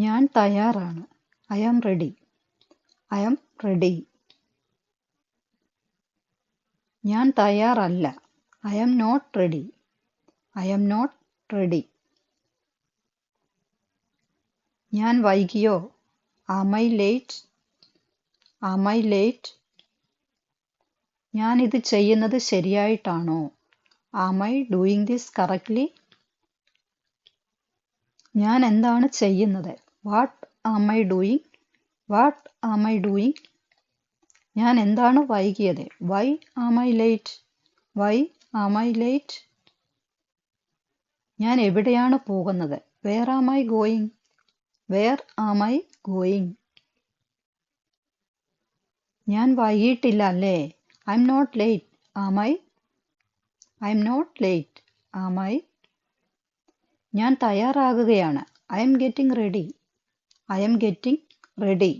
ഞാൻ തയ്യാറാണ്. I am ready. I am ready. ഞാൻ തയ്യാറല്ല. I am not ready. I am not ready. ഞാൻ വൈകിയോ? Am I late? Am I late? ഞാൻ ഇത് ചെയ്യുന്നത് ശരിയായിട്ടാണോ? Am I doing this correctly? ഞാൻ എന്താണ് ചെയ്യുന്നത്? What am I doing? What am I doing? ഞാൻ എന്താണ് വൈകിയത്? Why am I late? Why am I late? ഞാൻ എവിടെയാണ് പോകുന്നത്? Where am I going? Where am I going? ഞാൻ വൈകിട്ടില്ല അല്ലേ? I'm not late. Am I? I'm not late. Am I? ഞാൻ തയ്യാറാകുകയാണ്. I am getting ready. I am getting ready.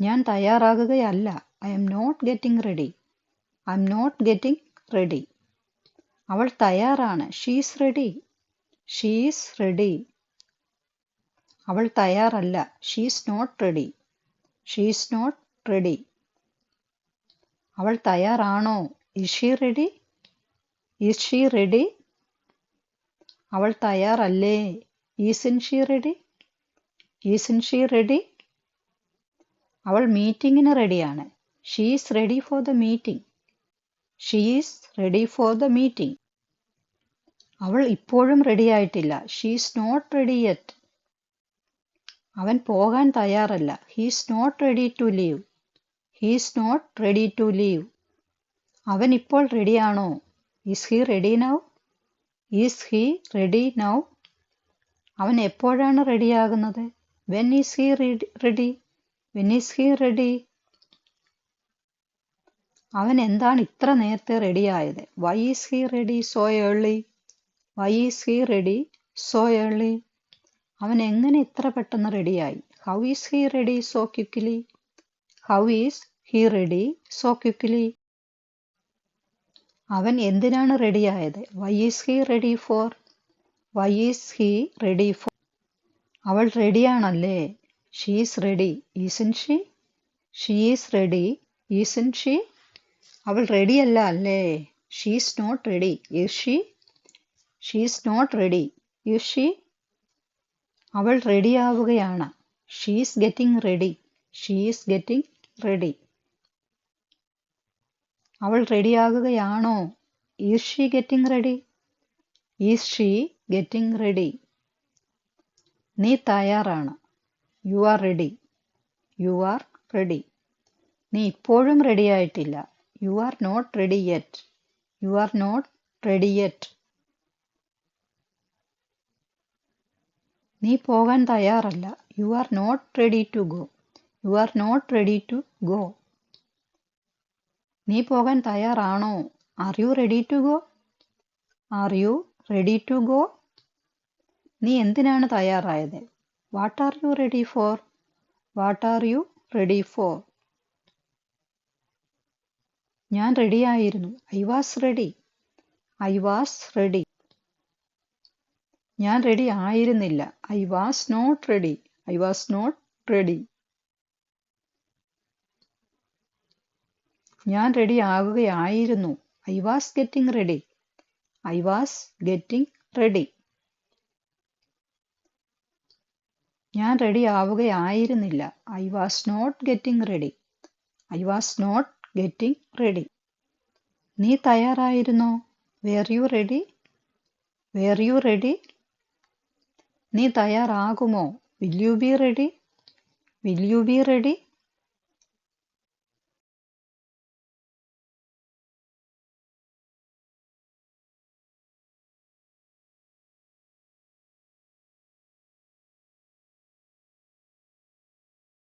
ഞാൻ തയ്യാറാകുകയല്ല. I am not getting ready. I am not getting ready. അവൾ തയ്യാറാണ്. She is ready. She is ready. അവൾ തയ്യാറല്ല. She is not ready. She is not ready. അവൾ തയ്യാറാണോ? Is she ready? Is she ready? അവൾ തയ്യാറല്ലേ? Isn't she ready? Isn't she ready? അവൾ മീറ്റിംഗിന് റെഡിയാണ്. She is ready for the meeting. She is ready for the meeting. അവൾ ഇപ്പോഴും റെഡിയായിട്ടില്ല. She is not ready yet. അവൻ പോകാൻ തയ്യാറല്ല. He is not ready to leave. He is not ready to leave. അവൻ ഇപ്പോൾ റെഡിയാണോ? Is he ready now? Is he ready now? അവൻ എപ്പോഴാണ് റെഡിയാകുന്നത്? When is he ready? When is he ready? അവൻ എന്താണ് ഇത്ര നേരത്തെ റെഡിയായത്? Why is he ready so early? Why is he ready so early? അവൻ എങ്ങനെ ഇത്ര പെട്ടെന്ന് റെഡിയായി? How is he ready so quickly? How is he ready so quickly? അവൻ എന്തിനാണ് റെഡിയായത്? Why is he ready for? Why is he ready for? അവൾ റെഡിയാണല്ലേ? She is ready, isn't she? She is ready, isn't she? അവൾ റെഡിയല്ല അല്ലേ? She is not ready, is she? She is not ready, is she? അവൾ റെഡിയാവുകയാണ്. She is getting ready. She is getting ready. അവൾ റെഡിയാകുകയാണോ? Is she getting ready? Is she getting ready? നീ തയ്യാറാണ്. You are ready. You are ready. നീ ഇപ്പോഴും റെഡിയായിട്ടില്ല. You are not ready yet. You are not ready yet. നീ പോകാൻ തയ്യാറല്ല. You are not ready to go. You are not ready to go. നീ പോകാൻ തയ്യാറാണോ? Are you ready to go? Are you ready to go? നീ എന്തിനാണ് തയ്യാറായത്? What are you ready for? What are you ready for? ഞാൻ റെഡിയായിരുന്നു. I was ready. I was ready. ഞാൻ ready ആയിരുന്നില്ല. I was not ready. I was not ready. ഞാൻ ready ആകുകയായിരുന്നു. I was getting ready. I was getting ready. ഞാൻ ready ആവുകയായിരുന്നില്ല. I was not getting ready. I was not getting ready. നീ തയ്യാറായിരുന്നോ? Were you ready? Were you ready? നീ തയ്യാറാകുമോ? Will you be ready? Will you be ready?